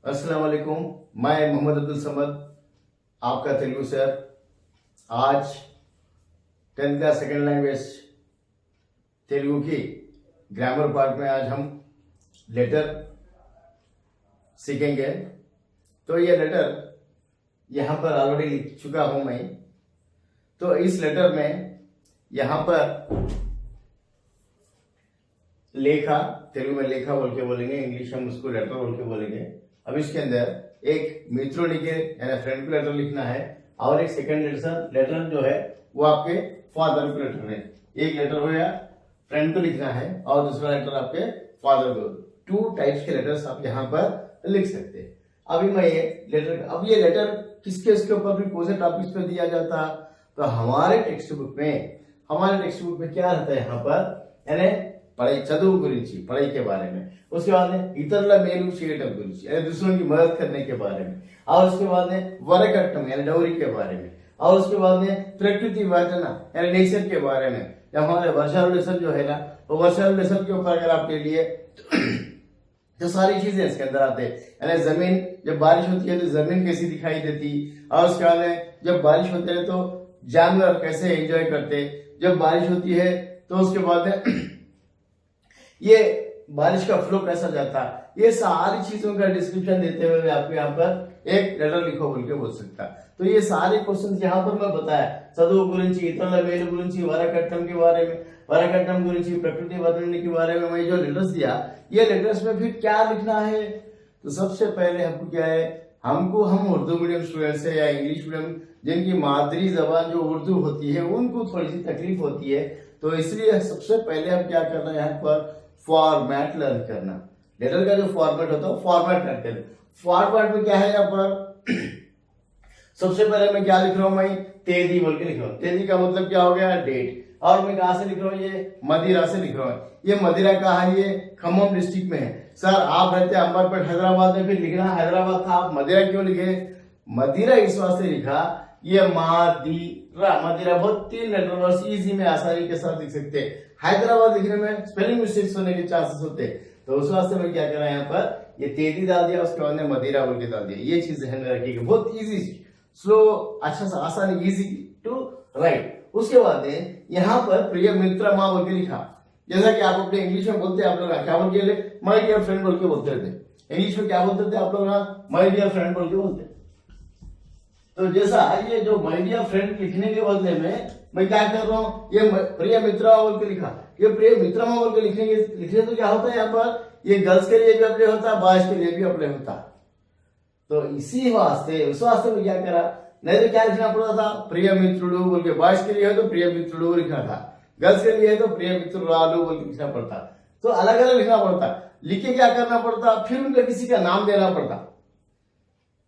अस्सलाम वालेकुम। मैं मोहम्मद अब्दुल समद, आपका तेलुगु सर। आज 10th का सेकेंड लैंग्वेज तेलुगु की ग्रामर पार्ट में आज हम लेटर सीखेंगे। तो ये लेटर यहाँ पर ऑलरेडी लिख चुका हूं मैं। तो इस लेटर में यहाँ पर लेखा, तेलुगु में लेखा बोल के बोलेंगे, इंग्लिश हम उसको लेटर बोल के बोलेंगे। अब इसके अंदर एक मित्रों लिखे यानी फ्रेंड को लेटर लिखना है और एक सेकंड लेटर जो है वो आपके फादर को लेटर है। एक लेटर हो गया फ्रेंड को लिखना है और दूसरा लेटर आपके फादर को। 2 टाइप्स के लेटर्स आप यहाँ पर लिख सकते हैं। अभी मैं ये लेटर किसके इसके ऊपर भी कौन से टॉपिक्स पे दिया जाता, तो हमारे टेक्स्ट बुक में क्या रहता है यहाँ पर, यानी पढ़ाई चदुవు गुరించి, पढ़ाई के बारे में। उसके बाद में इतरुల మేలు చేయడం गुరించి यानी दूसरों की मदद करने के बारे में, और उसके बाद में वरकट्टम यानी डौरी के बारे में, और उसके बाद में प्रकृति वर्णना यानी नेचर के बारे में। हमारे वर्षा लेसन जो है ना, वो वर्षा लेसन के ऊपर अगर आपके लिए तो सारी चीजें इसके अंदर आते हैं। यानी जमीन जब बारिश होती है तो जमीन कैसी दिखाई देती, और उसके बाद में जब बारिश होते है तो जानवर कैसे एंजॉय करते, जब बारिश होती है तो उसके बाद में ये बारिश का फ्लो कैसा जाता, ये सारी चीजों का डिस्क्रिप्शन देते हुए आपको यहाँ पर एक लेटर लिखो बोल के बोल सकता। तो ये सारे क्वेश्चन यहाँ पर मैं बताया, चदुవు గురించి, इतरुల మేలు గురించి, वरकट्टम के बारे में, वरकट्टम गुరించి, प्रकृति वर्णन के बारे में मैं जो लेटर्स दिया, ये लेटर्स में फिर क्या लिखना है। तो सबसे पहले हमको क्या है, हम उर्दू मीडियम स्टूडेंट्स है या इंग्लिश मीडियम जिनकी मादरी जबान जो उर्दू होती है उनको थोड़ी सी तकलीफ होती है, तो इसलिए सबसे पहले हम क्या करना है, यहाँ पर फॉर्मेट लर्न करना। लेटर का जो फॉर्मेट होता है फॉर्मेट लर्न करना। फॉर्मेट में क्या है, यहाँ पर सबसे पहले मैं क्या लिख रहा हूं, मैं तेदी बोल के लिख रहा हूँ। तेदी का मतलब क्या हो गया, डेट। और मैं कहा से लिख रहा हूँ, ये मदिरा से लिख रहा हूँ। ये मदिरा कहा है, ये खम्मम डिस्ट्रिक्ट में है। सर आप रहते अंबरपेट हैदराबाद में, फिर लिखना हैदराबाद था, आप मदिरा क्यों लिखे? मदिरा इस वास्ते लिखा, ये मदिरा बहुत 3 लेटर वर्ड्स इजी में आसानी के साथ लिख सकते हैं। हैदराबाद लिखने में स्पेलिंग मिस्टेक्स होने के चांसेस होते हैं, तो उस वास्ते में क्या करा, यहाँ पर ये तेदी डाल दिया, उसके बाद में मदिरा बोल के डाल दिया। ये चीज ध्यान में रखिएगा, बहुत इजी, स्लो, अच्छा सा आसानी, इजी टू राइट। उसके बाद यहाँ पर प्रिय मित्र माँ बोल के लिखा। जैसा कि आप अपने इंग्लिश में बोलते हैं, आप लोग क्या बोल के, माय डियर फ्रेंड बोल के बोलते थे। इंग्लिश में क्या बोलते थे आप लोग, माय डियर फ्रेंड बोल के बोलते। तो जैसा ये जो माय डियर फ्रेंड लिखने के बदले में मैं क्या कर रहा हूँ, ये प्रिय मित्रा बोल के लिखा। ये प्रिय मित्रा बोल के लिखने तो क्या होता है, यहाँ पर ये गर्ल्स के लिए भी अप्लाई होता है, बॉयज के लिए भी अप्लाई होता है। तो इसी वास्ते उस वास्ते में क्या करा, नहीं तो क्या लिखना पड़ता था, प्रिय मित्रुडु बोल के। बॉयज के लिए है तो प्रिय मित्रुडु लिखना था, गर्ल्स के लिए है तो प्रिय मित्रुरालु बोल के लिखना पड़ता। तो अलग अलग लिखना पड़ता, लिख के क्या करना पड़ता, फिर उनका किसी का नाम देना पड़ता।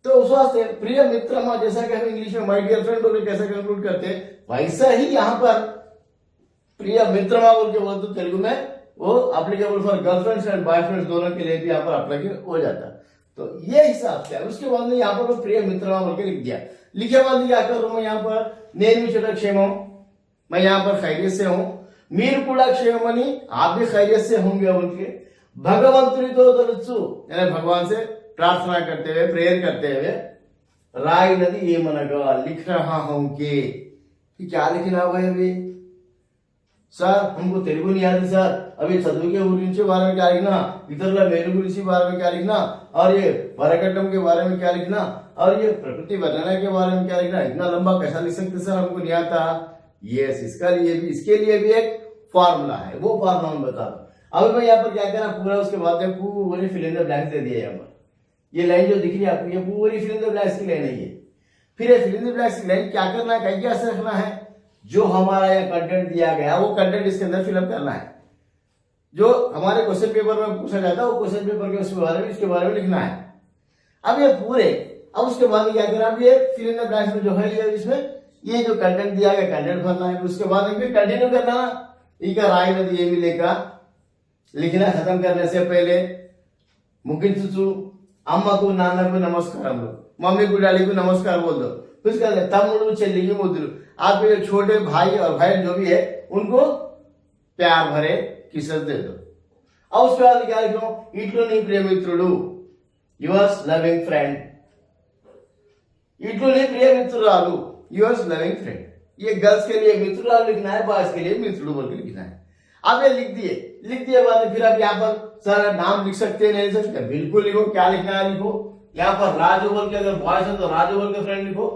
तो उस वास्ते प्रिय मित्र माँ, जैसा कि हम इंग्लिश में माय डियर फ्रेंड बोल के कैसे कंक्लूड करते हैं, वैसा ही यहाँ पर प्रिय मित्र माँ बोल के बोलते तो तेलुगु में वो applicable for girlfriends and boyfriends दोनों के लिए भी यहाँ पर अप्लाई हो जाता। तो ये हिसाब से उसके बाद में यहाँ पर वो प्रिय मित्र माँ बोल के लिख दिया। लिखे बाद क्या कर रहा हूँ, यहाँ पर नेनु चटा क्षेमम, मैं यहाँ पर खैरियत से हूँ, मीर कूड़ा क्षेमनी, आप भी खैरियत से होंगे बोल के। भगवंतुनी तो यानी भगवान से प्रार्थना करते हुए, प्रेयर करते हुए, राय नदी ये मनगा लिख रहा हूं कि क्या लिखना हुआ है अभी, सर हमको तेलुगु नहीं आती सर, अभी चदुవు के गुరించి बारे में क्या लिखना, इतरुల మేలు गुరించి बारे में क्या लिखना, और ये वरकट्टम के बारे में क्या लिखना, और ये प्रकृति वर्णना के बारे में क्या लिखना, इतना लंबा कैसा लिख सकते सर, हमको नहीं आता। यस, इसके लिए भी एक फॉर्मूला है, वो फॉर्मूला मैं बता दूं। अब मैं यहाँ पर क्या करना, पूरा उसके बाद में पूरी फिल इन द ब्लैंक्स दे दिया। यहाँ पर ये लाइन जो दिख रही है आपको, ये पूरी फिल इन द ब्लैंक्स की लाइन है ये। फिर ये फिल इन द ब्लैंक्स की लाइन क्या करना है, कैसे रखना है, जो हमारा ये कंटेंट दिया गया वो कंटेंट इसके अंदर फिलअप करना है। जो हमारे क्वेश्चन पेपर में पूछा जाता है वो क्वेश्चन पेपर के इसके बारे में लिखना है। अब ये पूरे, अब उसके बाद क्या करना, अब ये फिल इन द ब्लैंक्स में जो है ये इसमें ये जो कंटेंट दिया गया कंटेंट भरना है। उसके बाद फिर कंटिन्यू करना, इका राय नदी ये मिलेगा लिखना खत्म करने से पहले मुकिंचु अम्मा को नाना को नमस्कार बोलो, मम्मी को डैडी को नमस्कार बोल दो। उसके बाद तमुड़ू चेल्ली मुद्दू, आपके जो छोटे भाई और बहन जो भी है उनको प्यार भरे किसेस दे दो। अब उसके बाद क्या लिख रहा हूं, इट्लो नहीं प्रिय मित्रुडु, యువర్స్ లవింగ్ ఫ్రెंड इटली प्रिय मित्रुरालू यूर्स लविंग फ्रेंड। ये गर्ल्स के लिए मित्रुरालू लिखना है, बॉयज के लिए मित्रुडू बोल के लिखना है। अब ये लिख दिए बाद फिर आप यहाँ पर सर नाम लिख सकते हैं, नहीं लिख सकते, बिल्कुल लिखो, क्या लिखना है लिखो। यहाँ पर राजू बोल के अगर बॉयज है तो राजू बोल के फ्रेंड लिखो,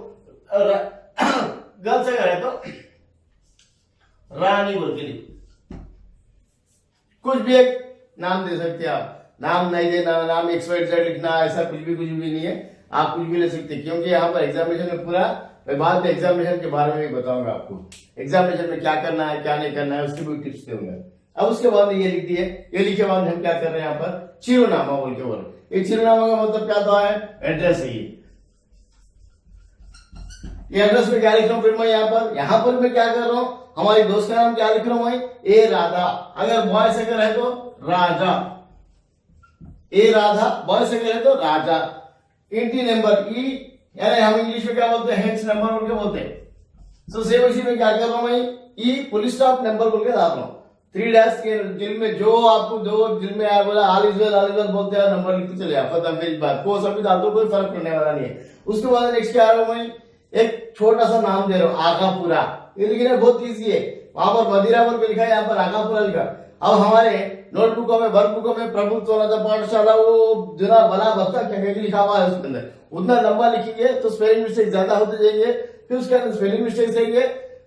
गर्ल्स अगर है तो रानी बोल के लिखो। कुछ भी एक नाम दे सकते हैं आप, नाम नहीं देना, नाम XYZ लिखना, ऐसा कुछ भी नहीं है, आप कुछ भी ले सकते हैं। क्योंकि यहाँ पर एग्जामिनेशन में पूरा, मैं बाद में एग्जामिनेशन के बारे में भी बताऊंगा आपको, एग्जामिनेशन में क्या करना है क्या नहीं करना है उसके भी टिप्स दूंगा। अब उसके बाद ये लिख दिए, ये लिखे बाद हम क्या कर रहे हैं यहाँ पर चिरुनामा बोल के बोले। ये चिरुनामा का मतलब क्या होता है, एड्रेस है। ये एड्रेस में क्या लिख रहा हूँ फिर मैं यहाँ पर मैं क्या कर रहा हूँ, हमारी दोस्त का नाम क्या लिख रहा हूँ मैं, ए राधा, अगर बॉयस अगर है तो राजा, ए राधा, बॉयस अगर है तो राजा। इंटी नंबर ई, यानी हम इंग्लिश में क्या बोलते हैं, हेंस नंबर बोल के बोलते हैं। सो सेम इसी में क्या कर रहा हूं मैं, ई फुल स्टॉप नंबर बोल के डाल रहा हूं। 3 डैश के दिल में जो आपको जो दिल में आया बोला ऑल इज वेल बोलते हैं, नंबर लिखते चले आप, खत्म फिर बात को सभी डाल दो, कोई फर्क पड़ने वाला नहीं है। उसके बाद नेक्स्ट क्या आ रहा हूं मैं, एक छोटा सा नाम दे रहा हूं, आगापुरा। ये लिखना बहुत ईजी है, वहां पर मदिरा बोल के लिखा है, यहाँ पर आगापुरा लिखा। अब हमारे नोटबुकों में वर्कबुकों में प्रभुत्व पाठशाला वो जुना भला भत्ता क्या लिखा हुआ है उसके अंदर, उतना लंबा लिखेंगे तो स्पेलिंग मिस्टेक ज्यादा होते जाएंगे, फिर उसके अंदर स्पेलिंग मिस्टेक जाएंगे,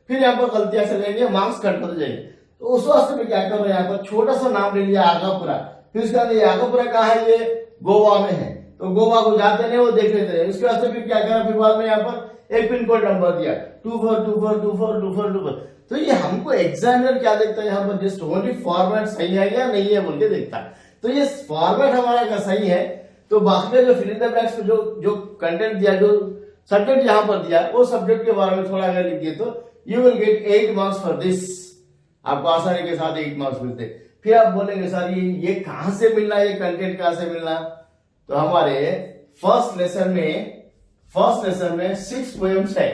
फिर यहाँ पर गलतियां से लेंगे, मार्क्स कट होते जाएंगे। तो उस वास्ते में क्या कर रहे हैं, यहाँ पर छोटा सा नाम ले लिया आगापुरा, फिर उसके अंदर आगापुरा कहाँ है, ये गोवा में है, तो गोवा को जाते नहीं वो देख लेते हैं। उसके वास्ते फिर क्या करा, फिर बाद में यहाँ पर एक पिन कोड नंबर दिया 2424242424। तो ये हमको एग्जामिनर क्या देखता है, यहाँ पर जस्ट ओनली फॉर्मेट सही है या नहीं है बोल के देखता है। तो ये फॉर्मेट हमारा का सही है, तो बाकी जो फिल इन द ब्लैंक्स में जो कंटेंट दिया, जो सब्जेक्ट यहाँ पर दिया, वो सब्जेक्ट के बारे में थोड़ा अगर लिख दिए तो you will get 8 marks for this. आपको आसानी के साथ 8 मार्क्स मिलते। फिर आप बोलेंगे सर ये कहां से मिलना, ये कंटेंट कहां से मिलना, तो हमारे फर्स्ट लेसन में 6 पोएम्स है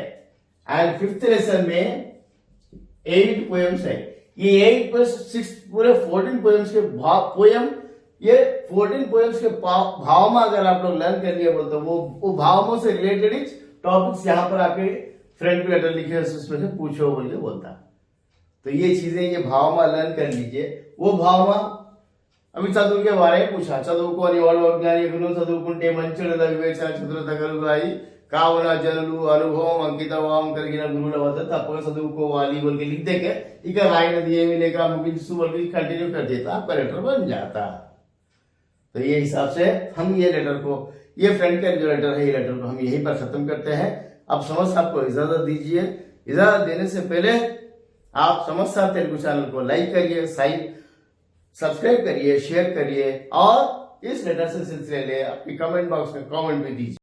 एंड 5th लेसन में 8 पोएम्स है। ये 8 प्लस 6 पूरे 14 पोएम्स के पोएम, ये 14 पोएम्स के भाव में अगर आप लोग लर्न कर लिए बोलते वो भावों से रिलेटेड टॉपिक्स यहाँ पर आपके फ्रेंड को लेटर लिखे उसमें से पूछो बोल के बोलता। तो ये चीजें ये भाव में लर्न कर लीजिए। वो भाव में अभी चतुर के बारे में पूछा, చదువుకోని వాడు అజ్ఞానికులు చదువుకుంటే మంచుల వివేచన చతురత కలుగుతాయి కావున జనులు అనుభవం అంకితభావం కలిగిన గురువుల వద్ద తప్పక చదువుకోవాలి बोल के लिख देके इक राय दिए मिले का मुझे बोल के कंटिन्यू कर देता, आपका लेटर बन जाता। तो ये हिसाब से हम ये लेटर को, ये फ्रेंड का जो लेटर है, ये लेटर को हम यहीं पर खत्म करते हैं। अब समझ साहब को इजाजत दीजिए। इजाजत देने से पहले आप समझ साहब तेलुगु चैनल को लाइक करिए, सब्सक्राइब करिए, शेयर करिए और इस लेटर से सिलसिले ले अपनी कमेंट बॉक्स में कमेंट भी दीजिए।